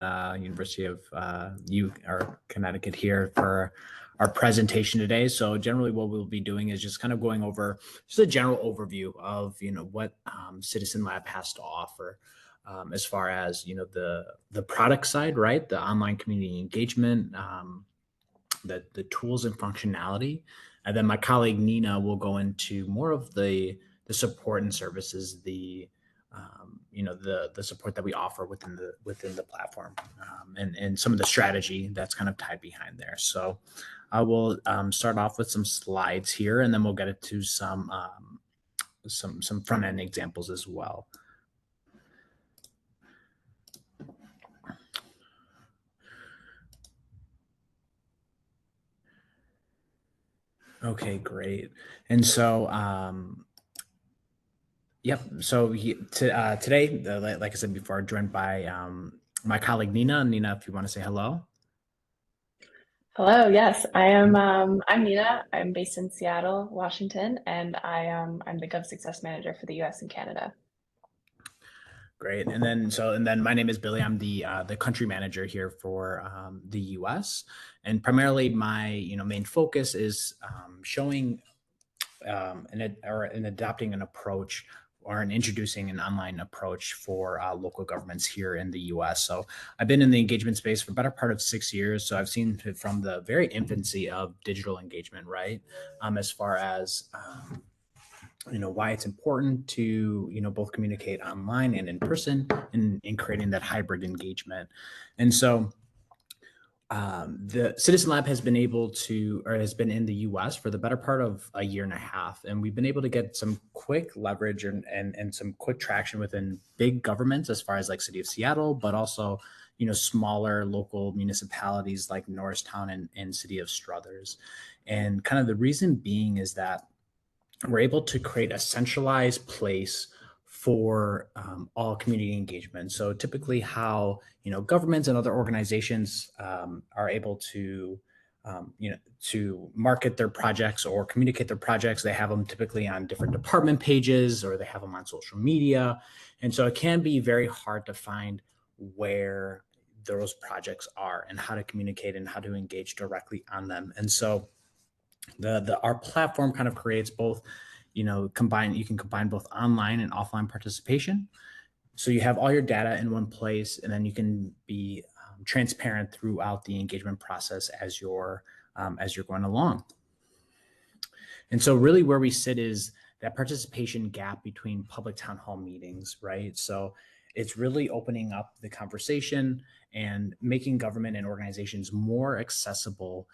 University of Connecticut here for our presentation today. So generally what we'll be doing is just kind of going over just a general overview of, what CitizenLab has to offer as far as, the product side, right? The online community engagement, the tools and functionality. And then my colleague Nina will go into more of the support and services, the support that we offer within the platform, and some of the strategy that's kind of tied behind there. So I will start off with some slides here, and then we'll get into some front end examples as well. Okay, great. And so, yep. So today, like I said before, joined by my colleague Nina. Nina, if you want to say hello. Hello, yes, I am. I'm Nina. I'm based in Seattle, Washington, and I'm the Gov Success Manager for the U.S. and Canada. Great. And then my name is Billy. I'm the country manager here for the US. And primarily my main focus is showing and adopting an approach or introducing an online approach for local governments here in the US. So I've been in the engagement space for the better part of 6 years. So I've seen it from the very infancy of digital engagement, right? As far as why it's important to both communicate online and in person, in creating that hybrid engagement. And so the Citizen Lab has been has been in the US for the better part of a year and a half. And we've been able to get some quick leverage and some quick traction within big governments as far as like City of Seattle, but also, smaller local municipalities like Norristown and City of Struthers. And kind of the reason being is that we're able to create a centralized place for all community engagement. So typically how, governments and other organizations are able to, to market their projects or communicate their projects. They have them typically on different department pages, or they have them on social media. And so it can be very hard to find where those projects are and how to communicate and how to engage directly on them. And so our platform kind of creates both, you can combine both online and offline participation. So you have all your data in one place, and then you can be transparent throughout the engagement process as you're going along. And so really where we sit is that participation gap between public town hall meetings, right? So it's really opening up the conversation and making government and organizations more accessible,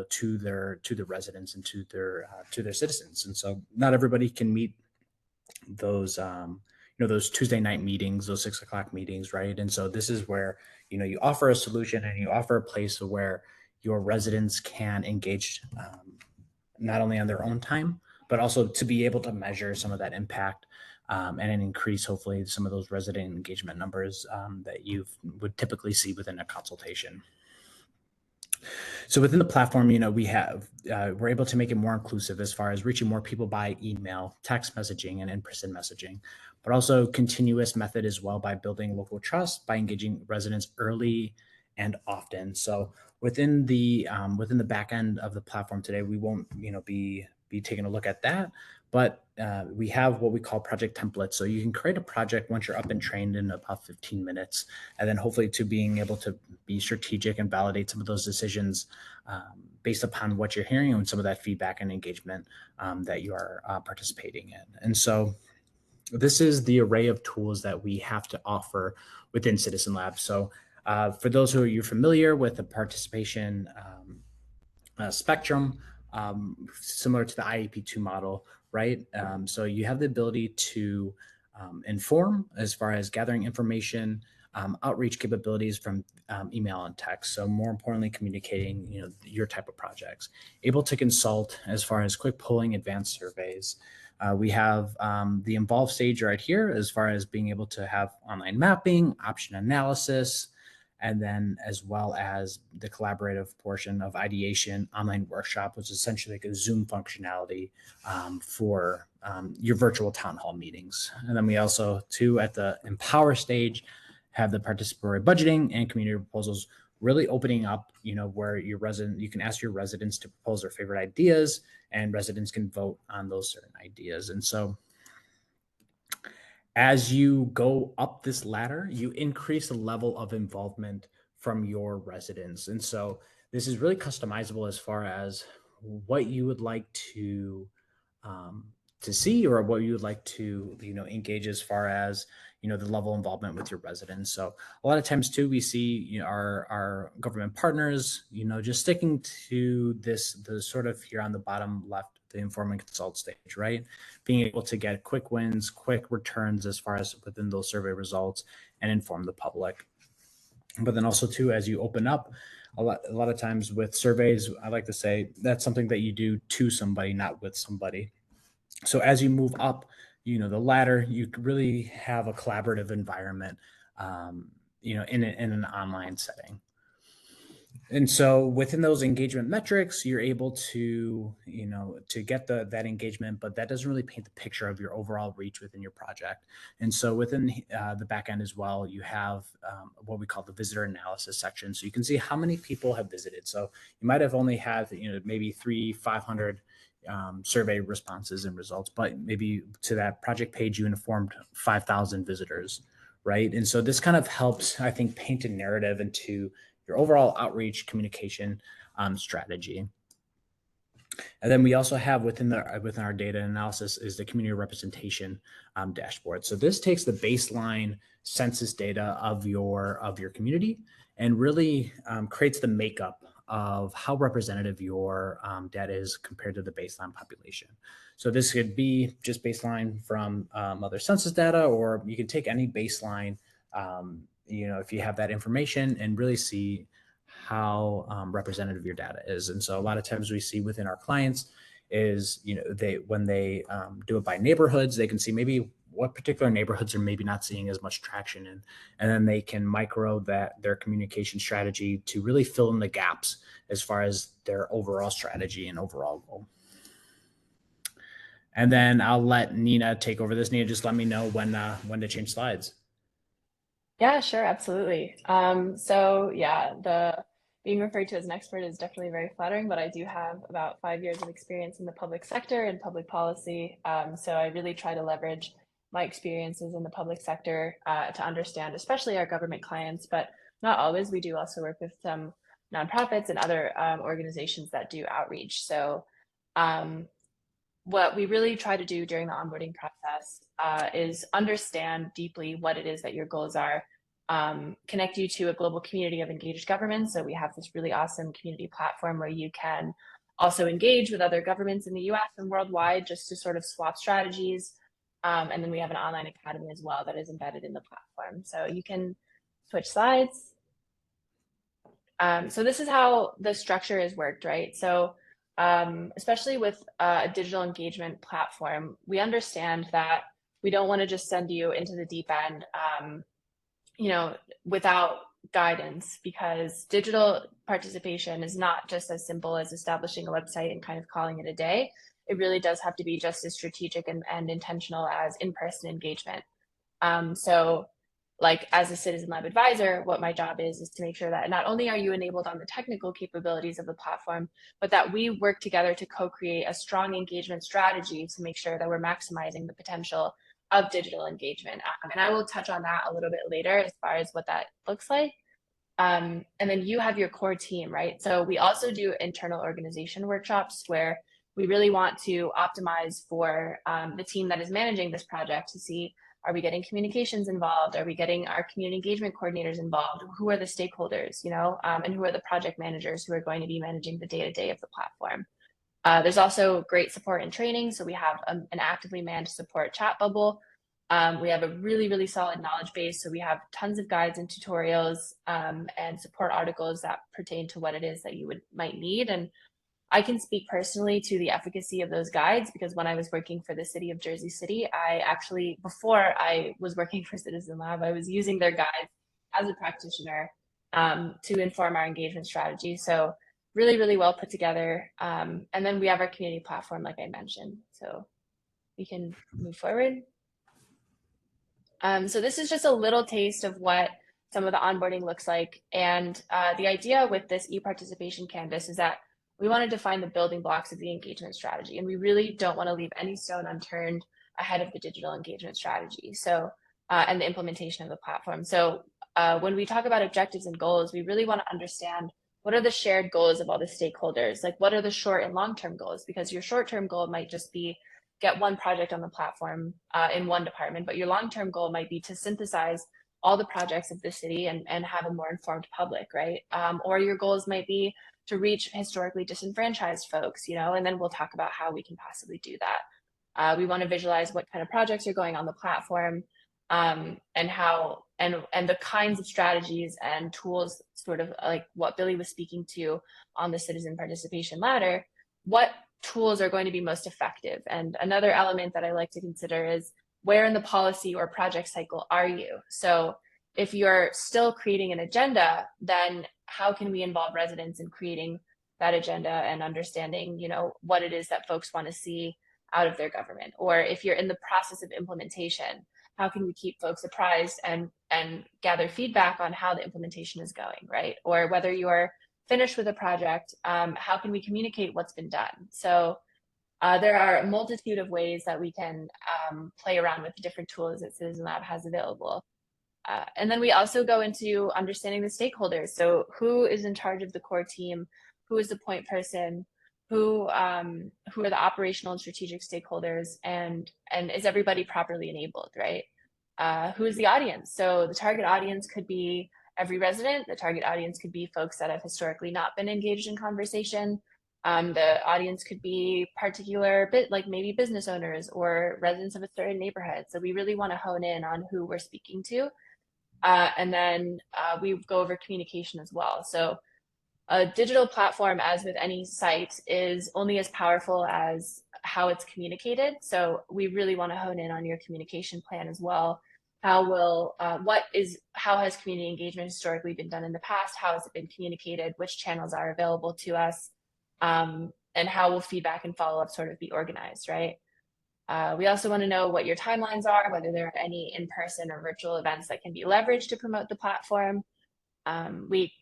to the residents and to their citizens. And so not everybody can meet those, those Tuesday night meetings, those 6 o'clock meetings, right? And so this is where, you offer a solution and you offer a place where your residents can engage not only on their own time, but also to be able to measure some of that impact and increase, hopefully, some of those resident engagement numbers that you would typically see within a consultation. So within the platform, we're able to make it more inclusive as far as reaching more people by email, text messaging, and in-person messaging, but also continuous method as well by building local trust, by engaging residents early and often. So within the back end of the platform today, we won't be taking a look at that, but we have what we call project templates. So you can create a project once you're up and trained in about 15 minutes, and then hopefully to being able to be strategic and validate some of those decisions based upon what you're hearing and some of that feedback and engagement that you are participating in. And so this is the array of tools that we have to offer within Citizen Lab. So for those who are familiar with the participation spectrum, similar to the IEP2 model, right? So you have the ability to inform as far as gathering information, outreach capabilities from email and text. So more importantly, communicating, your type of projects. Able to consult as far as quick polling, advanced surveys. We have the involved stage right here as far as being able to have online mapping, option analysis, and then as well as the collaborative portion of ideation, online workshop, which is essentially like a Zoom functionality for your virtual town hall meetings. And then we also, too, at the empower stage, have the participatory budgeting and community proposals, really opening up, where you can ask your residents to propose their favorite ideas, and residents can vote on those certain ideas. And so as you go up this ladder, you increase the level of involvement from your residents. And so this is really customizable as far as what you would like um, to see, or what you would like to, engage as far as, the level of involvement with your residents. So a lot of times too, we see, our government partners, just sticking to the sort of here on the bottom left, the inform and consult stage, right? Being able to get quick wins, quick returns as far as within those survey results, and inform the public. But then also too, as you open up, a lot of times with surveys, I like to say that's something that you do to somebody, not with somebody. So as you move up, the ladder, you really have a collaborative environment, in an online setting. And so within those engagement metrics, you're able to, to get that engagement, but that doesn't really paint the picture of your overall reach within your project. And so within the back end as well, you have what we call the visitor analysis section. So you can see how many people have visited. So you might have only had, maybe 500 survey responses and results, but maybe to that project page, you informed 5,000 visitors, right? And so this kind of helps, I think, paint a narrative into your overall outreach communication strategy. And then we also have within our data analysis is the community representation dashboard. So this takes the baseline census data of your community and really creates the makeup of how representative your data is compared to the baseline population. So this could be just baseline from other census data, or you can take any baseline, if you have that information, and really see how representative your data is. And so a lot of times we see within our clients is, when they do it by neighborhoods, they can see maybe what particular neighborhoods are maybe not seeing as much traction in, and then they can micro their communication strategy to really fill in the gaps as far as their overall strategy and overall goal. And then I'll let Nina take over this. Nina, just let me know when to change slides. Yeah, sure, absolutely. So yeah, the being referred to as an expert is definitely very flattering, but I do have about 5 years of experience in the public sector and public policy. So I really try to leverage my experiences in the public sector to understand, especially our government clients, but not always. We do also work with some nonprofits and other organizations that do outreach. So what we really try to do during the onboarding process is understand deeply what it is that your goals are, connect you to a global community of engaged governments. So we have this really awesome community platform where you can also engage with other governments in the US and worldwide just to sort of swap strategies. And then we have an online academy as well that is embedded in the platform. So you can switch slides. So this is how the structure is worked, right? So especially with a digital engagement platform, we understand that we don't want to just send you into the deep end, without guidance, because digital participation is not just as simple as establishing a website and kind of calling it a day. It really does have to be just as strategic and intentional as in-person engagement. So like as a CitizenLab advisor, what my job is to make sure that not only are you enabled on the technical capabilities of the platform, but that we work together to co-create a strong engagement strategy to make sure that we're maximizing the potential of digital engagement. And I will touch on that a little bit later as far as what that looks like. And then you have your core team, right? So we also do internal organization workshops where we really want to optimize for the team that is managing this project to see, are we getting communications involved? Are we getting our community engagement coordinators involved? Who are the stakeholders, and who are the project managers who are going to be managing the day-to-day of the platform? There's also great support and training. So we have an actively manned support chat bubble. We have a really, really solid knowledge base. So we have tons of guides and tutorials and support articles that pertain to what it is that you might need. And I can speak personally to the efficacy of those guides because when I was working for the city of Jersey City, before I was working for CitizenLab, I was using their guides as a practitioner to inform our engagement strategy. So really, really well put together. And then we have our community platform, like I mentioned. So we can move forward. So this is just a little taste of what some of the onboarding looks like. And the idea with this e-participation canvas is that we want to define the building blocks of the engagement strategy, and we really don't want to leave any stone unturned ahead of the digital engagement strategy. So, and the implementation of the platform. So when we talk about objectives and goals, we really want to understand what are the shared goals of all the stakeholders? Like, what are the short and long-term goals? Because your short-term goal might just be get one project on the platform in one department, but your long-term goal might be to synthesize all the projects of the city and have a more informed public, right? Or your goals might be to reach historically disenfranchised folks, you know, and then we'll talk about how we can possibly do that. We want to visualize what kind of projects are going on the platform, and how and the kinds of strategies and tools, sort of like what Billy was speaking to on the citizen participation ladder, what tools are going to be most effective. And another element that I like to consider is where in the policy or project cycle are you? So if you're still creating an agenda, then how can we involve residents in creating that agenda and understanding, you know, what it is that folks want to see out of their government? Or if you're in the process of implementation, how can we keep folks apprised and gather feedback on how the implementation is going, right? Or whether you're finished with a project, how can we communicate what's been done? So there are a multitude of ways that we can play around with the different tools that CitizenLab has available. And then we also go into understanding the stakeholders. So who is in charge of the core team? Who is the point person? Who are the operational and strategic stakeholders? And is everybody properly enabled, right? Who is the audience? So the target audience could be every resident. The target audience could be folks that have historically not been engaged in conversation. The audience could be particular bit like maybe business owners or residents of a certain neighborhood. So we really want to hone in on who we're speaking to. And then we go over communication as well. So a digital platform, as with any site, is only as powerful as how it's communicated. So we really want to hone in on your communication plan as well. How has community engagement historically been done in the past? How has it been communicated? Which channels are available to us? And how will feedback and follow-up sort of be organized, right? We also want to know what your timelines are, whether there are any in-person or virtual events that can be leveraged to promote the platform. We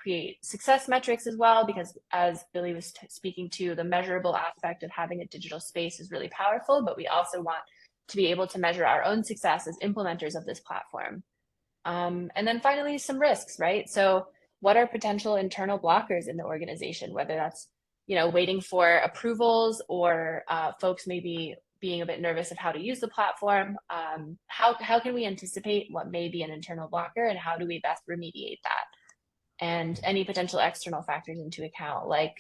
create success metrics as well, because as Billy was speaking to, the measurable aspect of having a digital space is really powerful, but we also want to be able to measure our own success as implementers of this platform. And then finally, some risks, right? So what are potential internal blockers in the organization, whether that's, you know, waiting for approvals or folks maybe being a bit nervous of how to use the platform. How can we anticipate what may be an internal blocker, and how do we best remediate that? And any potential external factors into account, like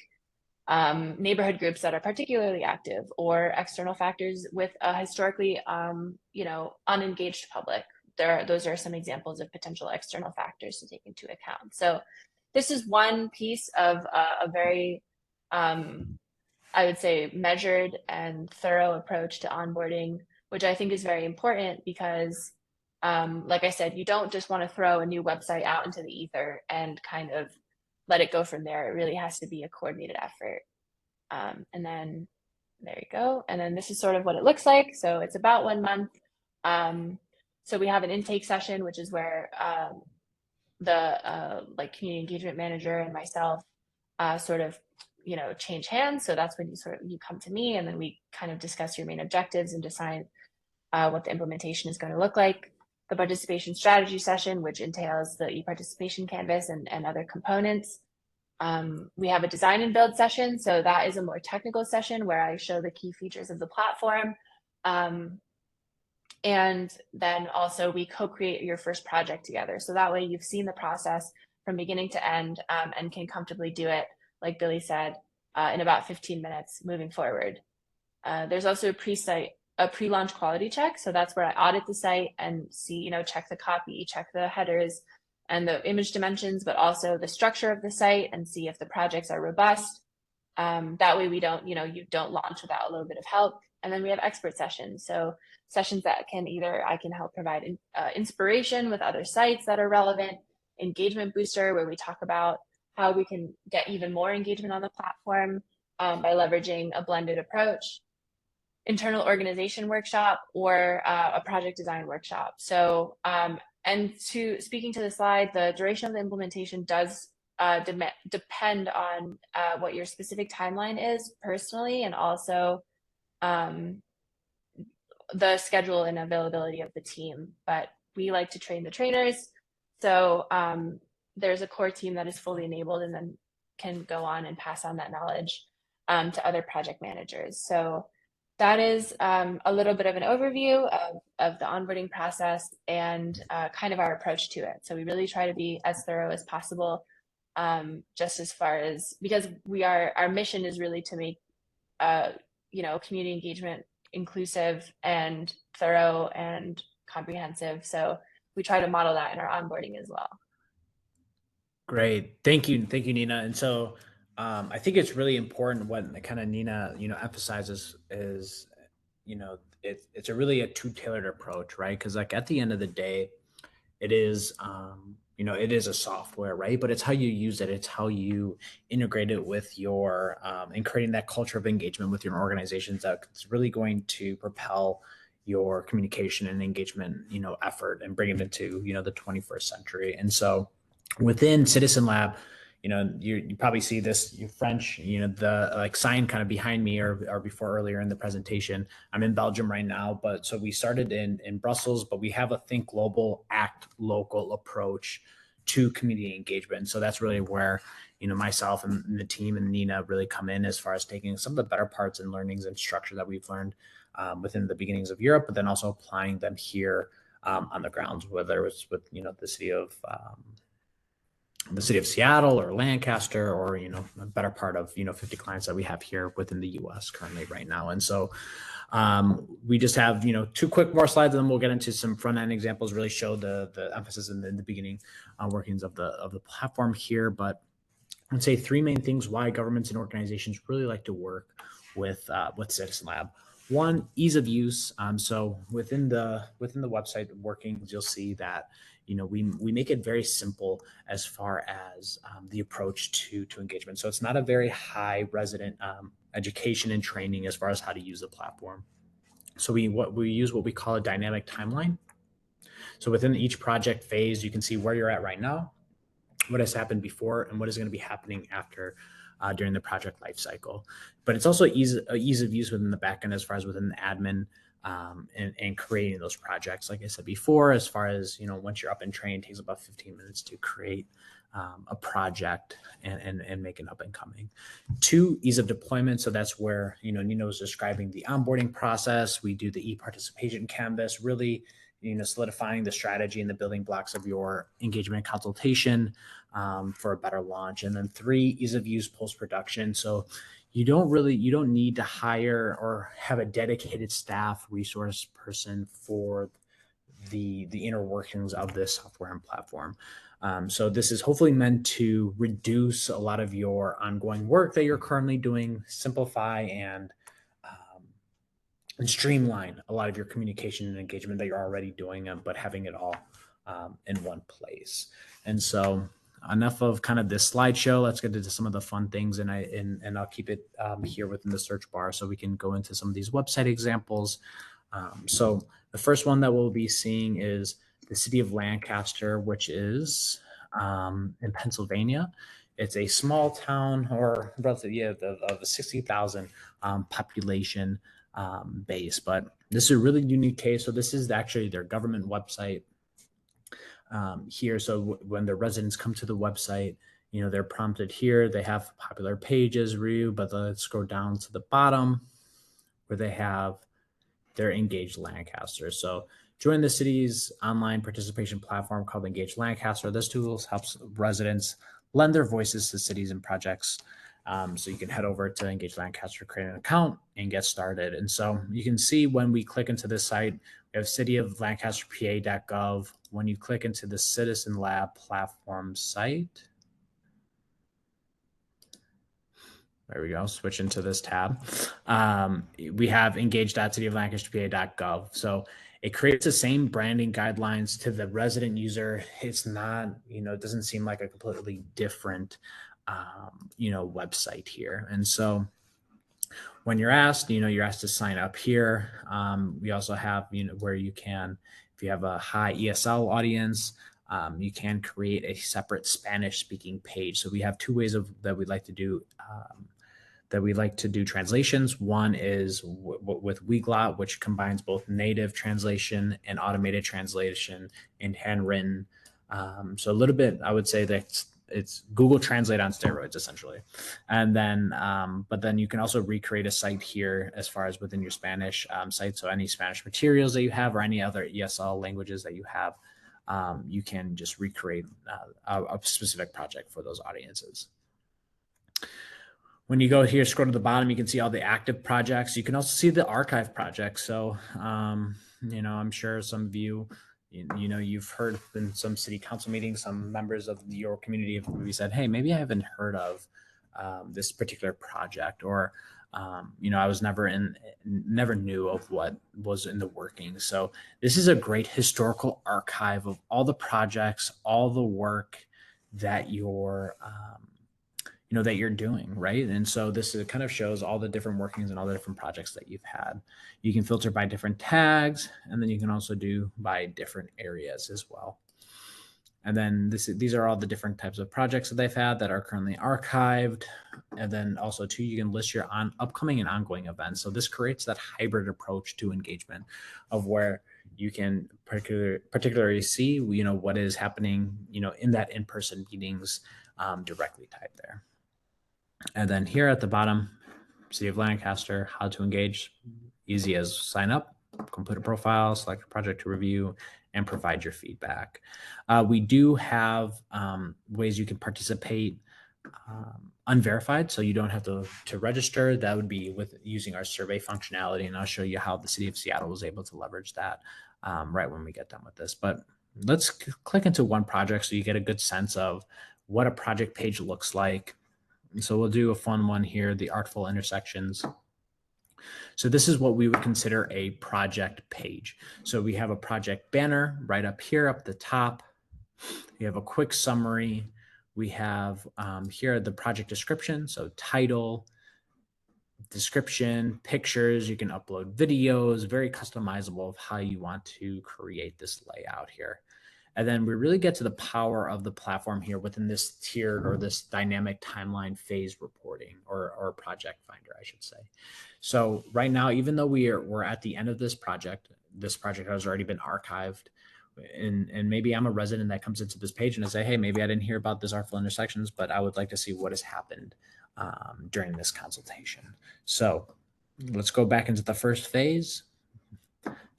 neighborhood groups that are particularly active, or external factors with a historically, you know, unengaged public. Those are some examples of potential external factors to take into account. So this is one piece of a very, I would say, measured and thorough approach to onboarding, which I think is very important because, like I said, you don't just want to throw a new website out into the ether and kind of let it go from there. It really has to be a coordinated effort. And then there you go. And then this is sort of what it looks like. So it's about 1 month. So we have an intake session, which is where the like community engagement manager and myself sort of, you know, change hands. So that's when you come to me, and then we kind of discuss your main objectives and decide what the implementation is going to look like. The participation strategy session, which entails the e-participation canvas and other components. We have a design and build session. So that is a more technical session where I show the key features of the platform. And then also we co-create your first project together. So that way you've seen the process from beginning to end, and can comfortably do it, like Billy said, in about 15 minutes moving forward. There's also a pre-launch quality check. So that's where I audit the site and see, you know, check the copy, check the headers and the image dimensions, but also the structure of the site, and see if the projects are robust. That way we don't, you know, you don't launch without a little bit of help. And then we have expert sessions. So sessions that I can help provide inspiration with other sites that are relevant, engagement booster, where we talk about how we can get even more engagement on the platform by leveraging a blended approach, internal organization workshop, or a project design workshop. So And to speaking to the slide, the duration of the implementation does depend on what your specific timeline is personally, and also um, the schedule and availability of the team. But we like to train the trainers. So there's a core team that is fully enabled and then can go on and pass on that knowledge to other project managers. So that is a little bit of an overview of the onboarding process and kind of our approach to it. So we really try to be as thorough as possible, just as far as, because our mission is really to make community engagement inclusive and thorough and comprehensive. So we try to model that in our onboarding as well. Great. Thank you, Nina. And so I think it's really important what kind of Nina, emphasizes is, it's a really a two tailored approach, right? Because like at the end of the day, it is, it is a software, right? But it's how you use it. It's how you integrate it with your, and creating that culture of engagement with your organizations that's really going to propel your communication and engagement, effort and bring it into, the 21st century. And so within CitizenLab, you probably see this French, the like sign kind of behind me or before earlier in the presentation. I'm in Belgium right now, but so we started in Brussels, but we have a think global, act local approach to community engagement. So that's really where, myself and the team and Nina really come in as far as taking some of the better parts and learnings and structure that we've learned within the beginnings of Europe, but then also applying them here on the grounds, whether it's with, the city of Seattle or Lancaster or, a better part of, 50 clients that we have here within the US currently right now. And so we just have, two quick more slides and then we'll get into some front end examples, really show the emphasis in the beginning workings of the platform here. But I'd say three main things why governments and organizations really like to work with CitizenLab. One, ease of use. So within the website workings, you'll see that we make it very simple as far as the approach to engagement. So it's not a very high resident education and training as far as how to use the platform. So we use what we call a dynamic timeline. So within each project phase, you can see where you're at right now, what has happened before, and what is going to be happening after during the project lifecycle. But it's also ease of use within the backend as far as within the admin and creating those projects. Like I said before, as far as once you're up and trained, it takes about 15 minutes to create a project and make it up and coming. Two, ease of deployment. So that's where Nina was describing the onboarding process. We do the e-participation canvas, really solidifying the strategy and the building blocks of your engagement consultation for a better launch. And then three, ease of use post-production. So you don't need to hire or have a dedicated staff resource person for the inner workings of this software and platform. So this is hopefully meant to reduce a lot of your ongoing work that you're currently doing, simplify and streamline a lot of your communication and engagement that you're already doing, but having it all in one place. And so enough of kind of this slideshow. Let's get into some of the fun things, and I'll keep it here within the search bar so we can go into some of these website examples. So the first one that we'll be seeing is the city of Lancaster, which is in Pennsylvania. It's a small town, or relatively of 60,000 population base, but this is a really unique case. So this is actually their government website here. So when the residents come to the website, they're prompted here. They have popular pages review, but let's scroll down to the bottom where they have their Engaged Lancaster. So join the city's online participation platform called Engaged Lancaster. This tool helps residents lend their voices to cities and projects. So you can head over to Engage Lancaster, create an account, and get started. And so you can see when we click into this site, we have cityoflancasterpa.gov. When you click into the CitizenLab platform site, there we go, switch into this tab. We have engage.cityoflancasterpa.gov. So it creates the same branding guidelines to the resident user. It's not, it doesn't seem like a completely different website here. And so when you're asked to sign up here. We also have, where you can If you have a high ESL audience, you can create a separate Spanish speaking page. So we have two ways that we like to do translations. One is with Weglot, which combines both native translation and automated translation and handwritten. So a little bit, I would say that it's Google Translate on steroids, essentially. And then, but then you can also recreate a site here as far as within your Spanish site. So any Spanish materials that you have or any other ESL languages that you have, you can just recreate a specific project for those audiences. When you go here, scroll to the bottom, you can see all the active projects. You can also see the archive projects. So, I'm sure some of you've heard in some city council meetings, some members of your community have maybe said, hey, maybe I haven't heard of this particular project, or, I was never knew of what was in the working. So this is a great historical archive of all the projects, all the work that you're doing, right? And so kind of shows all the different workings and all the different projects that you've had. You can filter by different tags, and then you can also do by different areas as well. And then these are all the different types of projects that they've had that are currently archived. And then also too, you can list your upcoming and ongoing events. So this creates that hybrid approach to engagement of where you can particularly see, what is happening, in that in-person meetings directly type there. And then here at the bottom, City of Lancaster, how to engage, easy as sign up, complete a profile, select a project to review, and provide your feedback. We do have ways you can participate unverified, so you don't have to register. That would be with using our survey functionality, and I'll show you how the City of Seattle was able to leverage that right when we get done with this. But let's click into one project so you get a good sense of what a project page looks like. So we'll do a fun one here, the artful intersections. So this is what we would consider a project page. So we have a project banner right up here, up the top. We have a quick summary. We have here the project description. So title, description, pictures. You can upload videos, very customizable of how you want to create this layout here. And then we really get to the power of the platform here within this tiered or this dynamic timeline phase reporting or project finder, I should say. So right now, even though we're at the end of this project has already been archived. And maybe I'm a resident that comes into this page and I say, hey, maybe I didn't hear about this artful intersections, but I would like to see what has happened during this consultation. So let's go back into the first phase.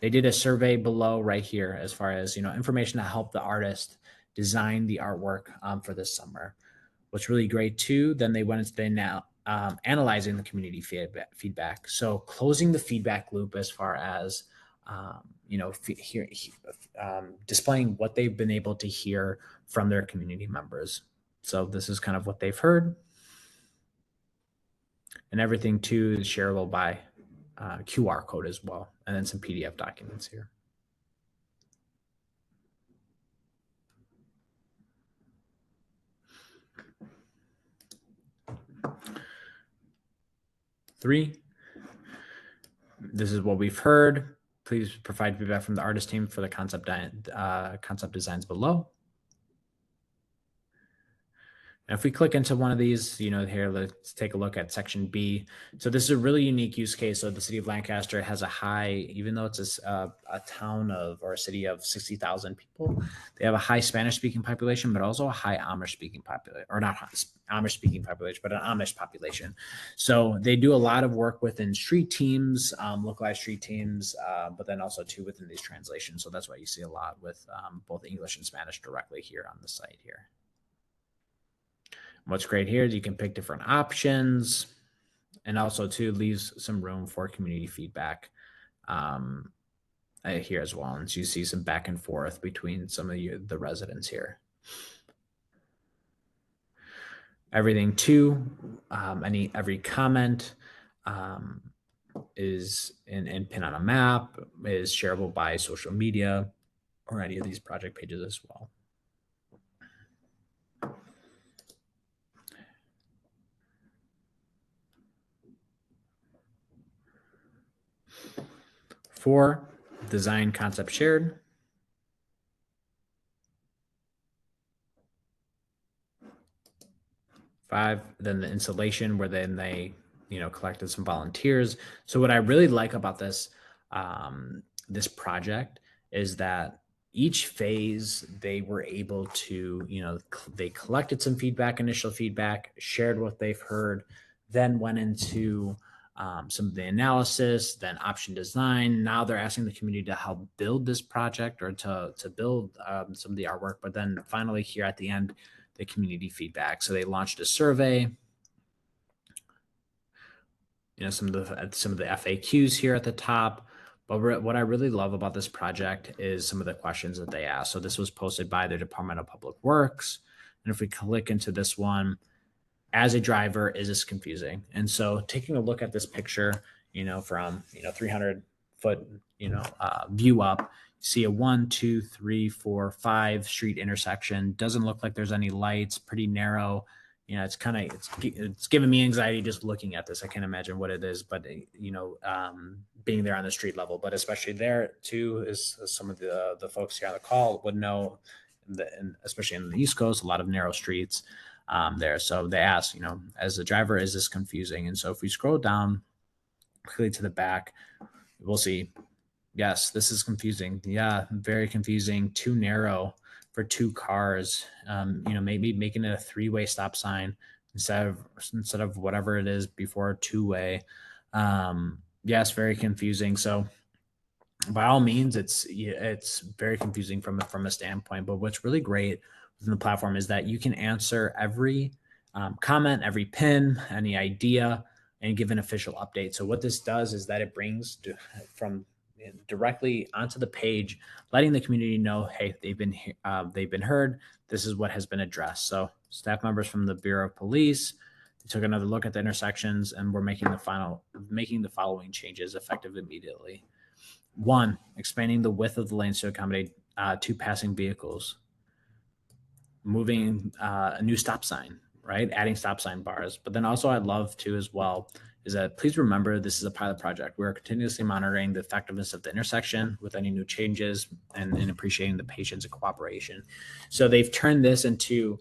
They did a survey below right here as far as, information to help the artist design the artwork for this summer. What's really great too, then they went into now analyzing the community feedback. So closing the feedback loop as far as, displaying what they've been able to hear from their community members. So this is kind of what they've heard. And everything too is shareable by QR code as well, and then some PDF documents here. Three, this is what we've heard. Please provide feedback from the artist team for the concept designs below. And if we click into one of these, here, let's take a look at section B. So this is a really unique use case. So the city of Lancaster has a high, even though it's a town or a city of 60,000 people, they have a high Spanish speaking population, but also a high Amish speaking population, or not Amish speaking population, but an Amish population. So they do a lot of work within street teams, localized street teams, but then also too within these translations. So that's why you see a lot with both English and Spanish directly here on the site here. What's great here is you can pick different options, and also too leaves some room for community feedback here as well. And so you see some back and forth between some of the residents here. Everything too, every comment is and pin on a map, is shareable by social media or any of these project pages as well. Four, design concept shared. 5. Then the installation, where then they, collected some volunteers. So what I really like about this project is that each phase they were able to, they collected some feedback, initial feedback, shared what they've heard, then went into some of the analysis, then option design. Now they're asking the community to help build this project, or to build some of the artwork. But then finally, here at the end, the community feedback. So they launched a survey. Some of the FAQs here at the top. But what I really love about this project is some of the questions that they asked. So this was posted by the Department of Public Works. And if we click into this one, as a driver, is this confusing? And so taking a look at this picture, from 300-foot view up, see a 1, 2, 3, 4, 5 street intersection. Doesn't look like there's any lights. Pretty narrow. It's giving me anxiety just looking at this. I can't imagine what it is, but being there on the street level, but especially there too, is some of the folks here on the call would know, and especially in the East Coast, a lot of narrow streets there. So they ask, as a driver, is this confusing? And so if we scroll down quickly to the back, we'll see, yes, this is confusing. Yeah, very confusing. Too narrow for two cars. Maybe making it a three-way stop sign instead of whatever it is before, two-way. Yes, very confusing. So by all means, it's very confusing from a standpoint. But what's really great within the platform is that you can answer every comment, every pin, any idea, and give an official update. So what this does is that it brings from directly onto the page, letting the community know, hey, they've been heard. This is what has been addressed. So staff members from the Bureau of Police took another look at the intersections, and we're making the following changes effective immediately. 1, expanding the width of the lanes to accommodate 2 passing vehicles. Moving a new stop sign, right? Adding stop sign bars. But then also I'd love to as well is that please remember this is a pilot project. We're continuously monitoring the effectiveness of the intersection with any new changes, and appreciating the patience and cooperation. So they've turned this into,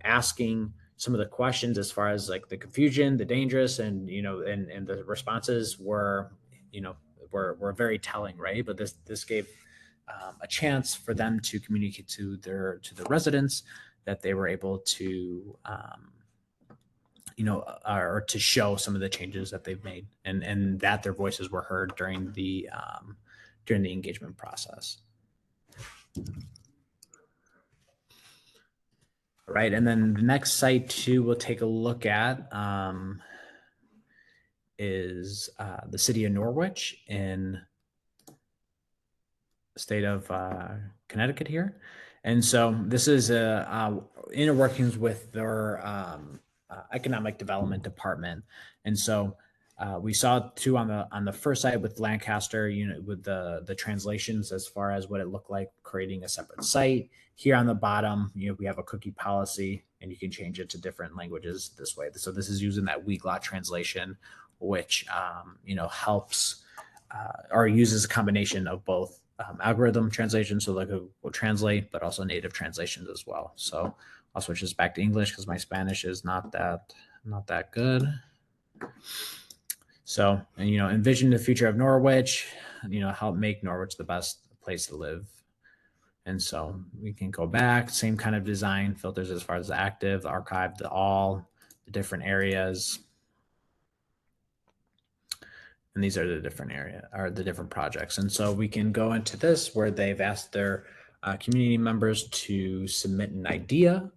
asking some of the questions as far as like the confusion, the dangerous, and and the responses were, were very telling, right? But this gave a chance for them to communicate to the residents that they were able to or to show some of the changes that they've made, and that their voices were heard during the engagement process. Right, and then the next site too we'll take a look at is the city of Norwich in state of Connecticut here. And so this is inner workings with their economic development department. And so we saw too on the first site with Lancaster, with the translations as far as what it looked like creating a separate site. Here on the bottom, we have a cookie policy, and you can change it to different languages this way. So this is using that Weglot translation, which helps or uses a combination of both algorithm translation, so like will translate, but also native translations as well. So I'll switch this back to English because my Spanish is not that good. So, envision the future of Norwich, help make Norwich the best place to live. And so we can go back, same kind of design filters as far as the active, the archive, the different areas. And these are the different projects. And so we can go into this where they've asked their community members to submit an idea.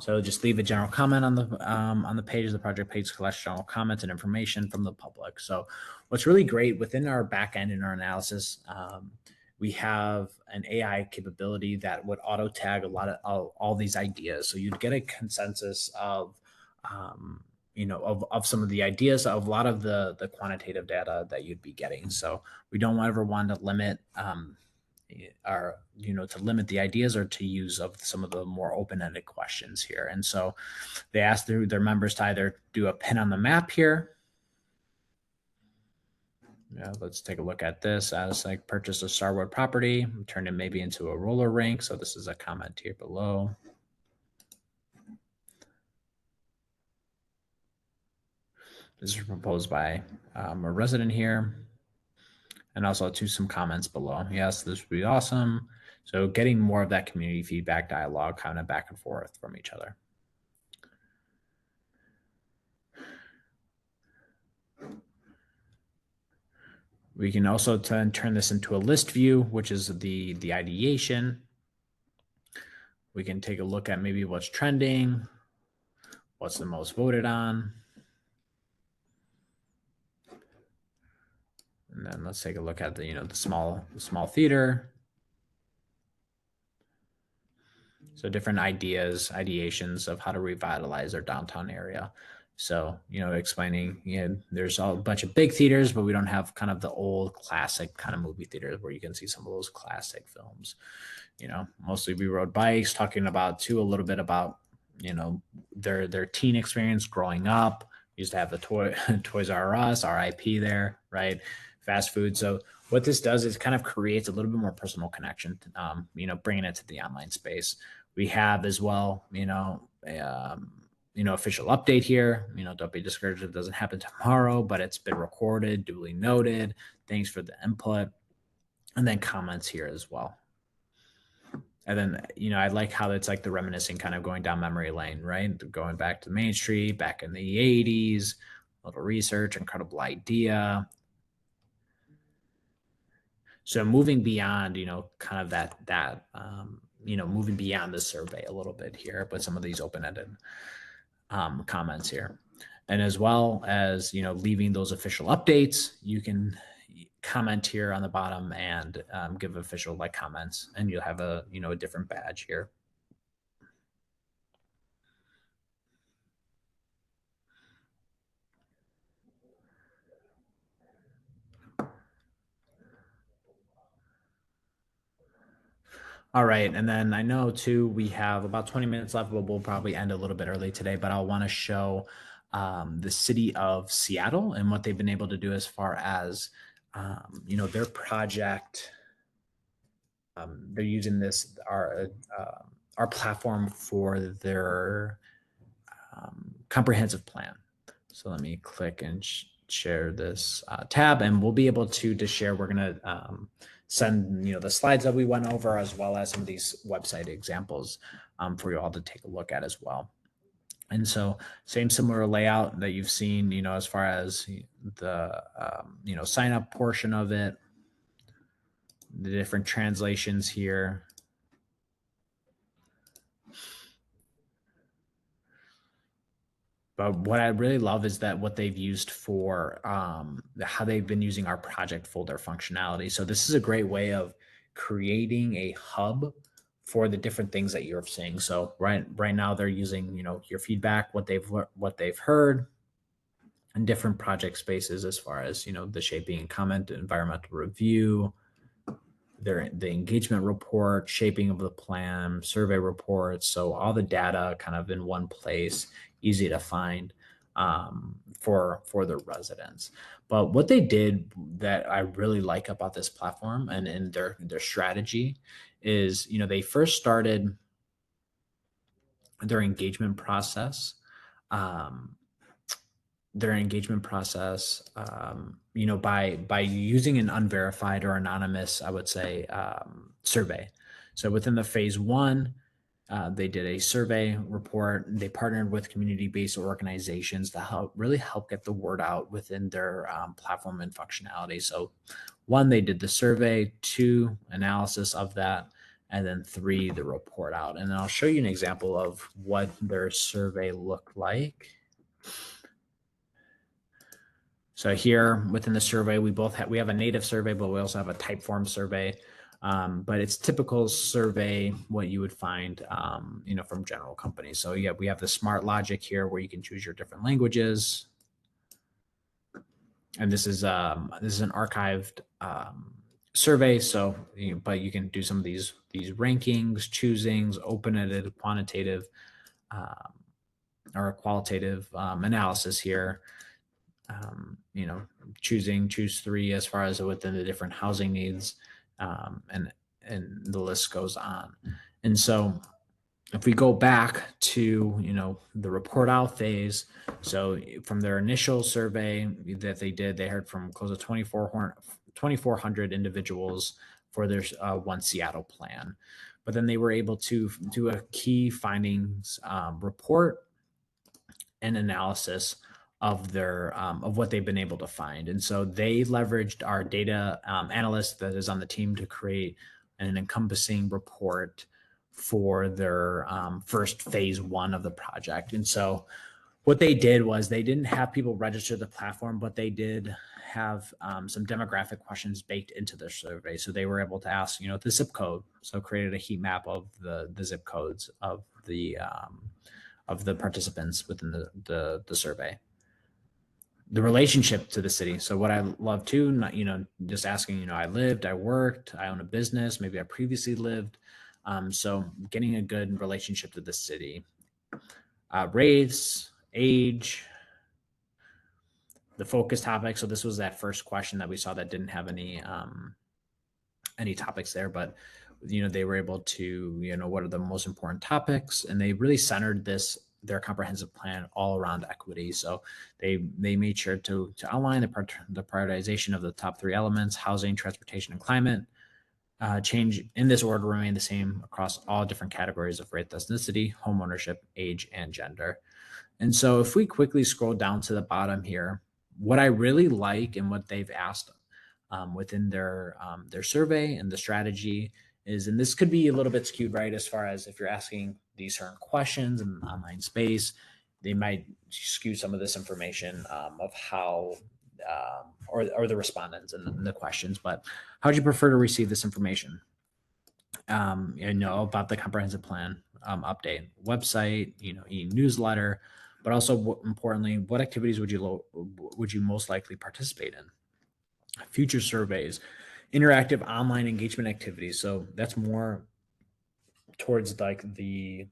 So just leave a general comment on the page of the project page, collect general comments and information from the public. So what's really great within our backend in our analysis, we have an AI capability that would auto tag a lot of all these ideas. So you'd get a consensus of of some of the ideas of a lot of the quantitative data that you'd be getting. So we don't ever want to limit to limit the ideas or to use of some of the more open-ended questions here. And so they asked their members to either do a pin on the map here. Yeah, let's take a look at this as like purchase a Starwood property, turn it maybe into a roller rink. So this is a comment here below. This is proposed by a resident here, and also to some comments below. Yes, this would be awesome. So getting more of that community feedback dialogue kind of back and forth from each other. We can also turn this into a list view, which is the ideation. We can take a look at maybe what's trending, what's the most voted on. And then let's take a look at the small theater. So different ideations of how to revitalize our downtown area. So, explaining, there's a bunch of big theaters, but we don't have kind of the old classic kind of movie theaters where you can see some of those classic films. Mostly we rode bikes, talking about too a little bit about, their teen experience growing up. Used to have the Toys R Us, RIP there, right? Fast food. So what this does is kind of creates a little bit more personal connection, bringing it to the online space. We have as well, official update here. Don't be discouraged if it doesn't happen tomorrow, but it's been recorded, duly noted. Thanks for the input. And then comments here as well. And then, I like how it's like the reminiscing kind of going down memory lane, right? Going back to Main Street, back in the 80s, a little research, incredible idea. So moving beyond, kind of moving beyond the survey a little bit here with some of these open-ended comments here. And as well as, leaving those official updates, you can comment here on the bottom and give official comments, and you'll have a different badge here. All right, and then I know too we have about 20 minutes left, but we'll probably end a little bit early today. But I'll want to show the city of Seattle and what they've been able to do as far as their project. They're using our platform for their comprehensive plan. So let me click and share this tab, and we'll be able to share. We're going to send the slides that we went over, as well as some of these website examples for you all to take a look at as well. And so same similar layout that you've seen, as far as the sign up portion of it, the different translations here. But what I really love is that what they've used for how they've been using our project folder functionality. So this is a great way of creating a hub for the different things that you're seeing. So right now they're using your feedback, what they've heard, and different project spaces as far as the shaping and comment, environmental review, the engagement report, shaping of the plan, survey reports. So all the data kind of in one place, easy to find for the residents. But what they did that I really like about this platform and their strategy is, they first started their engagement process. By using an unverified or anonymous, I would say, survey. So within the phase one, they did a survey report. They partnered with community-based organizations to really help get the word out within their platform and functionality. So one, they did the survey, two, analysis of that, and then three, the report out. And I'll show you an example of what their survey looked like. So here within the survey, we have a native survey, but we also have a type form survey. But it's typical survey, what you would find, from general companies. So yeah, we have the smart logic here where you can choose your different languages. And this is an archived survey. So, but you can do some of these rankings, choosings, open-ended, quantitative, or qualitative analysis here. Choose three as far as within the different housing needs, and the list goes on. And so if we go back to, the report out phase, so from their initial survey that they did, they heard from close to 2,400 individuals for their One Seattle plan. But then they were able to do a key findings report and analysis of their of what they've been able to find. And so they leveraged our data analyst that is on the team to create an encompassing report for their first phase one of the project. And so what they did was they didn't have people register the platform, but they did have some demographic questions baked into their survey. So they were able to ask, the zip code. So created a heat map of the zip codes of the participants within the survey. The relationship to the city. So what I love too, not, just asking, I lived, I worked, I own a business, maybe I previously lived. So getting a good relationship to the city. Race, age, the focus topic. So this was that first question that we saw that didn't have any topics there, but they were able to, what are the most important topics, and they really centered their comprehensive plan all around equity. So they made sure to outline the prioritization of the top three elements: housing, transportation, and climate. Change in this order remain the same across all different categories of race, ethnicity, home ownership, age, and gender. And so if we quickly scroll down to the bottom here, what I really like and what they've asked within their survey and the strategy is, and this could be a little bit skewed, right? As far as if you're asking these certain questions in an online space, they might skew some of this information of how, or the respondents and the questions. But how would you prefer to receive this information? About the comprehensive plan update, website, e-newsletter, but also importantly, what activities would you most likely participate in? Future surveys, interactive online engagement activities. So that's more towards like the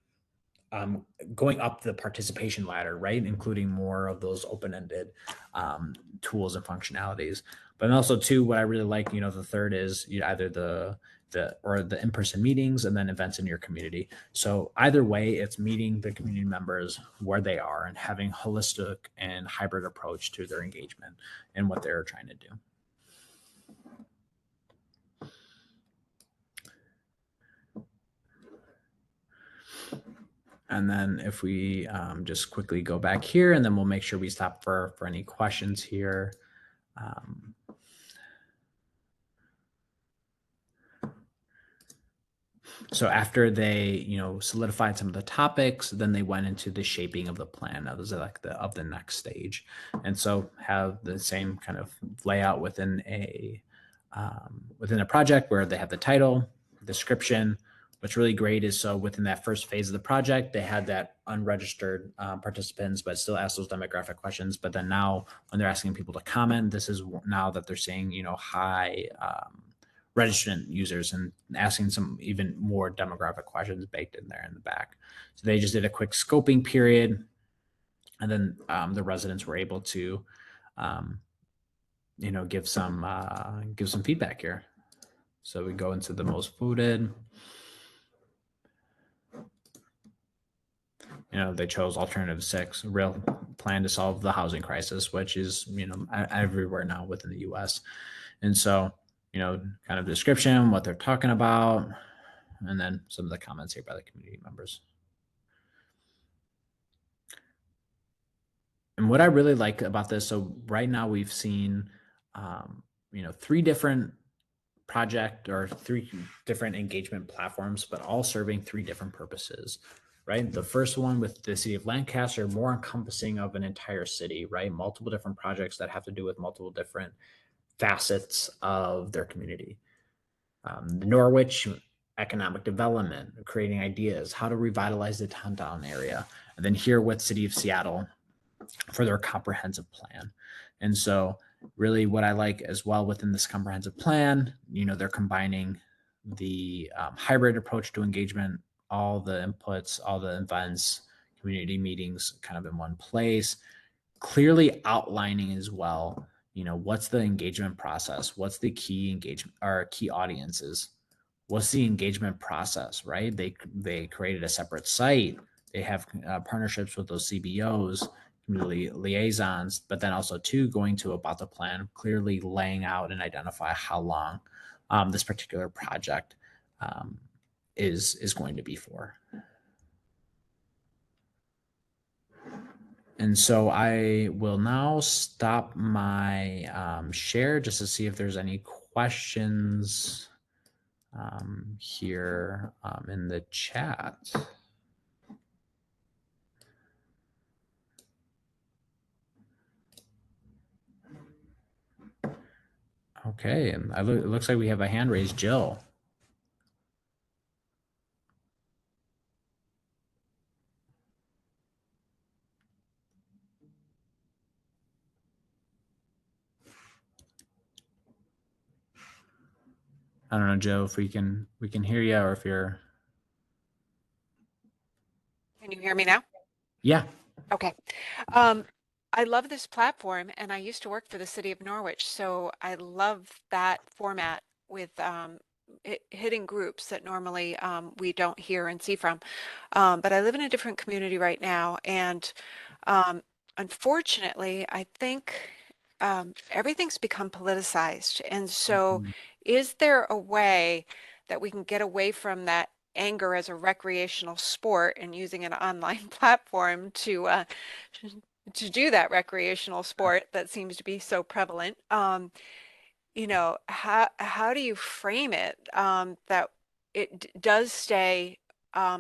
going up the participation ladder, right? Including more of those open-ended tools and functionalities. But also too, what I really like, the third is either the in-person meetings and then events in your community. So either way, it's meeting the community members where they are and having holistic and hybrid approach to their engagement and what they're trying to do. And then if we just quickly go back here, and then we'll make sure we stop for any questions here. So after they, solidified some of the topics, then they went into the shaping of the plan. That was like of the next stage. And so have the same kind of layout within a project where they have the title, description. What's really great is, so within that first phase of the project, they had that unregistered participants, but still ask those demographic questions. But then now when they're asking people to comment, this is now that they're saying, high registrant users and asking some even more demographic questions baked in there in the back. So they just did a quick scoping period, and then the residents were able to, give some feedback here. So we go into the most voted. They chose alternative 6, a real plan to solve the housing crisis, which is, everywhere now within the US. And so, kind of description, what they're talking about, and then some of the comments here by the community members. And what I really like about this, so right now we've seen, 3 different project or 3 different engagement platforms, but all serving 3 different purposes, right? The first one with the city of Lancaster, more encompassing of an entire city, right? Multiple different projects that have to do with multiple different facets of their community. Norwich, economic development, creating ideas, how to revitalize the downtown area. And then here with City of Seattle for their comprehensive plan. And so really what I like as well within this comprehensive plan, they're combining the hybrid approach to engagement, all the inputs, all the events, community meetings kind of in one place, clearly outlining as well, what's the engagement process, what's the key engagement or key audiences, what's the engagement process, right? They created a separate site. They have partnerships with those CBOs, community liaisons, but then also too going to about the plan, clearly laying out and identify how long this particular project um, is going to be for. And so I will now stop my share just to see if there's any questions here in the chat. Okay, and it looks like we have a hand raised, Jill. I don't know, Joe, if we can hear you or if you're. Can you hear me now? Yeah. Okay. I love this platform, and I used to work for the city of Norwich, so I love that format with hitting groups that normally we don't hear and see from. But I live in a different community right now, and um, unfortunately, I think everything's become politicized. And so, Mhm. is there a way that we can get away from that anger as a recreational sport and using an online platform to do that recreational sport that seems to be so prevalent? How do you frame it that it does stay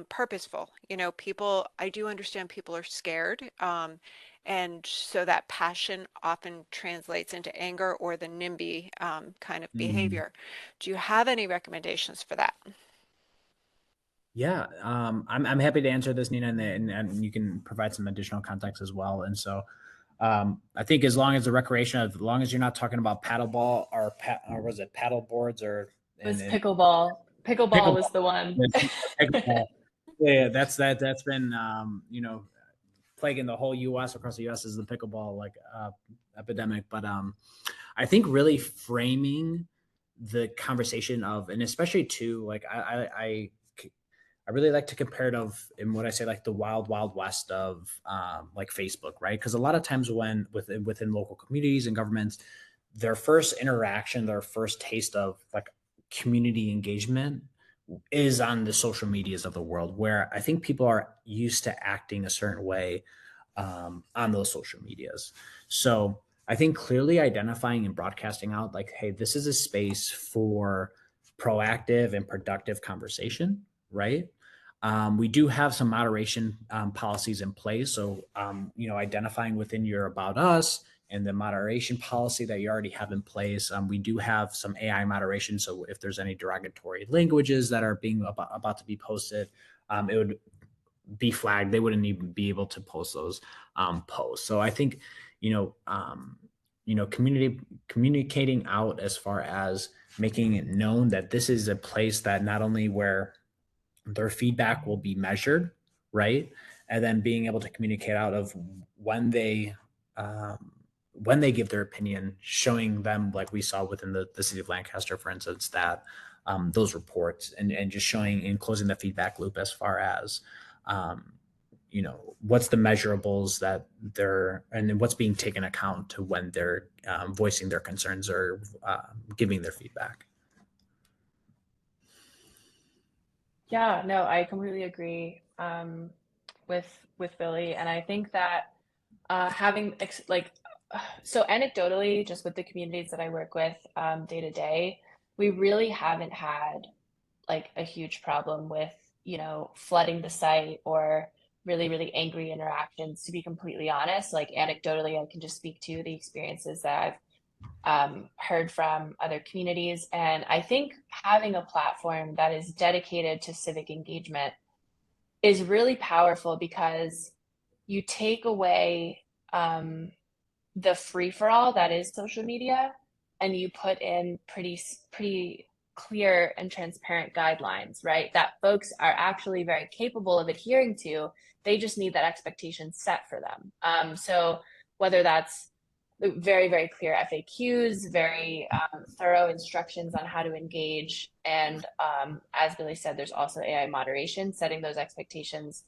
purposeful? I do understand people are scared, and so that passion often translates into anger or the NIMBY kind of Mhm. behavior. Do you have any recommendations for that? Yeah, I'm happy to answer this, Nina, and you can provide some additional context as well. And so, I think as long as the recreation, as long as you're not talking about paddleball or was it paddle boards or It was and pickleball. Pickleball pickleball, was the one. pickleball. Yeah, that's been plaguing the whole U.S. across the U.S. is the pickleball epidemic. But I think really framing the conversation of, and especially too, like I really like to compare it of in what I say like the wild wild west of like Facebook, right? Because a lot of times when within local communities and governments, their first interaction, their first taste of like community engagement is on the social medias of the world, where I think people are used to acting a certain way on those social medias. So I think clearly identifying and broadcasting out like, hey, this is a space for proactive and productive conversation, right? We do have some moderation policies in place. So, identifying within your About Us and the moderation policy that you already have in place. We do have some AI moderation. So, if there's any derogatory languages that are being about to be posted, it would be flagged. They wouldn't even be able to post those posts. So, I think, communicating out as far as making it known that this is a place that not only where their feedback will be measured, right? And then being able to communicate out of when they um, when they give their opinion, showing them like we saw within the city of Lancaster, for instance, that those reports and just showing and closing the feedback loop as far as what's the measurables that they're and what's being taken account to when they're voicing their concerns or giving their feedback. Yeah, no, I completely agree with Billy, and I think that having so anecdotally, just with the communities that I work with day to day, we really haven't had like a huge problem with flooding the site or really really angry interactions. To be completely honest, like anecdotally, I can just speak to the experiences that I've heard from other communities. And I think having a platform that is dedicated to civic engagement is really powerful because you take away the free for all that is social media and you put in pretty clear and transparent guidelines, right? That folks are actually very capable of adhering to. They just need that expectation set for them. So whether that's very, very clear FAQs, very thorough instructions on how to engage. And as Billy said, there's also AI moderation. Setting those expectations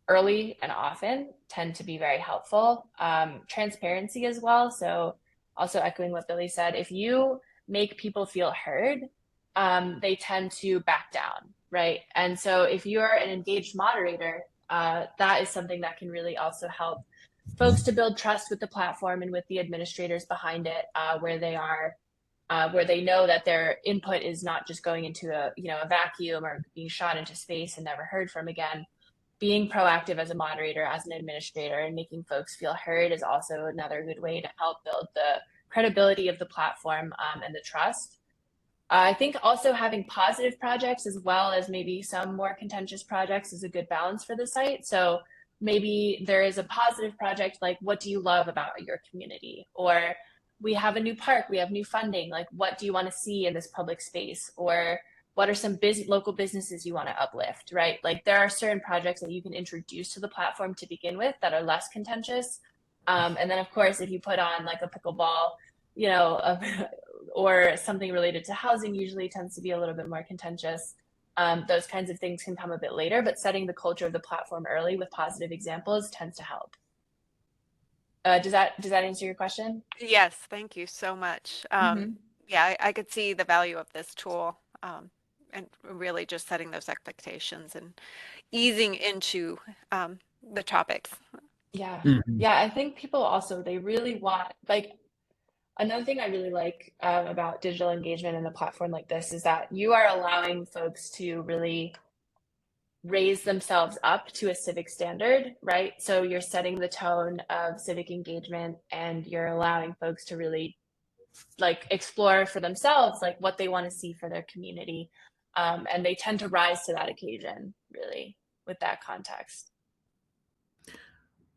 early and often tend to be very helpful. Transparency as well. So also echoing what Billy said, if you make people feel heard, they tend to back down, right? And so if you're an engaged moderator, that is something that can really also help folks to build trust with the platform and with the administrators behind it, where they are, where they know that their input is not just going into a vacuum or being shot into space and never heard from again. Being proactive as a moderator, as an administrator, and making folks feel heard is also another good way to help build the credibility of the platform, and the trust. I think also having positive projects as well as maybe some more contentious projects is a good balance for the site. So maybe there is a positive project like, what do you love about your community? Or we have a new park, we have new funding, like what do you want to see in this public space? Or what are some local businesses you want to uplift, right? Like there are certain projects that you can introduce to the platform to begin with that are less contentious. And then of course, if you put on like a pickleball, or something related to housing usually tends to be a little bit more contentious. Those kinds of things can come a bit later, but setting the culture of the platform early with positive examples tends to help. Does that answer your question? Yes, thank you so much. Yeah, I could see the value of this tool, and really just setting those expectations and easing into the topics. Yeah. Mhm. Yeah, I think people also, they really want, like, another thing I really like about digital engagement in a platform like this is that you are allowing folks to really raise themselves up to a civic standard, right? So you're setting the tone of civic engagement and you're allowing folks to really like explore for themselves like what they want to see for their community. And they tend to rise to that occasion, really, with that context.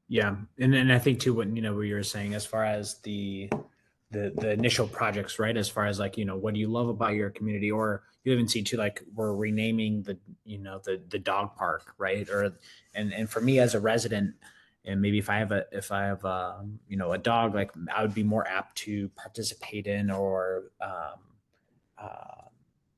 Yeah, and I think too, what you were saying as far as the initial projects, right? As far as like, what do you love about your community? Or you even see too, like we're renaming the dog park, right? Or and for me as a resident, and maybe if I have a dog, like I would be more apt to participate in or uh,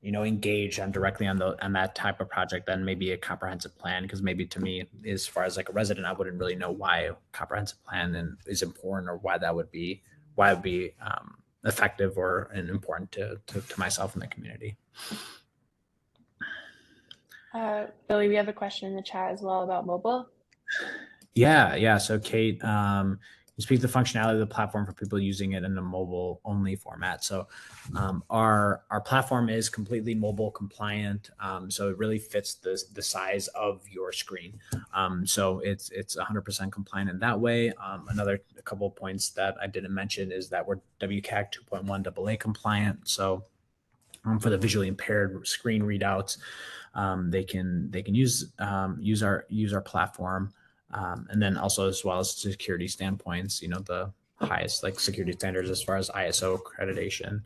engage on directly on that type of project than maybe a comprehensive plan. Because maybe to me, as far as like a resident, I wouldn't really know why a comprehensive plan is important or why it would be effective or and important to myself and the community. Billy, we have a question in the chat as well about mobile. Yeah. So Kate, you speak to the functionality of the platform for people using it in a mobile only format. So our platform is completely mobile compliant. So it really fits the size of your screen. So it's 100% compliant in that way. Another couple of points that I didn't mention is that we're WCAG 2.1 AA compliant. So for the visually impaired screen readouts, they can use our platform. And then also as well as security standpoints, the highest like security standards as far as ISO accreditation,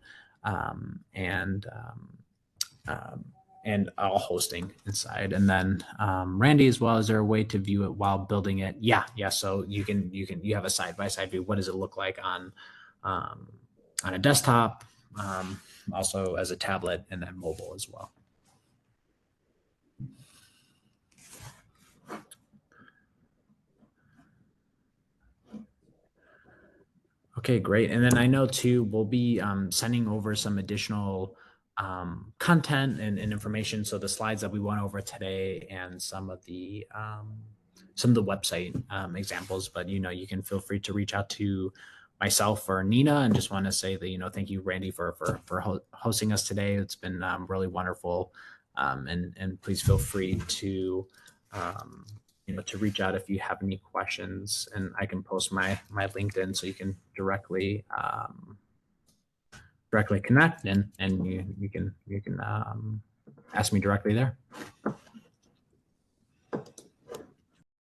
and all hosting inside. And then Randy, as well, is there a way to view it while building it? Yeah. So you have a side by side view. What does it look like on a desktop, also as a tablet, and then mobile as well. Okay, great. And then I know too, we'll be sending over some additional content and information. So the slides that we went over today and some of the website examples, but you can feel free to reach out to myself or Nina, and just want to say that, thank you, Randy, for hosting us today. It's been really wonderful. And please feel free to to reach out if you have any questions, and I can post my LinkedIn so you can directly connect, and you can ask me directly there.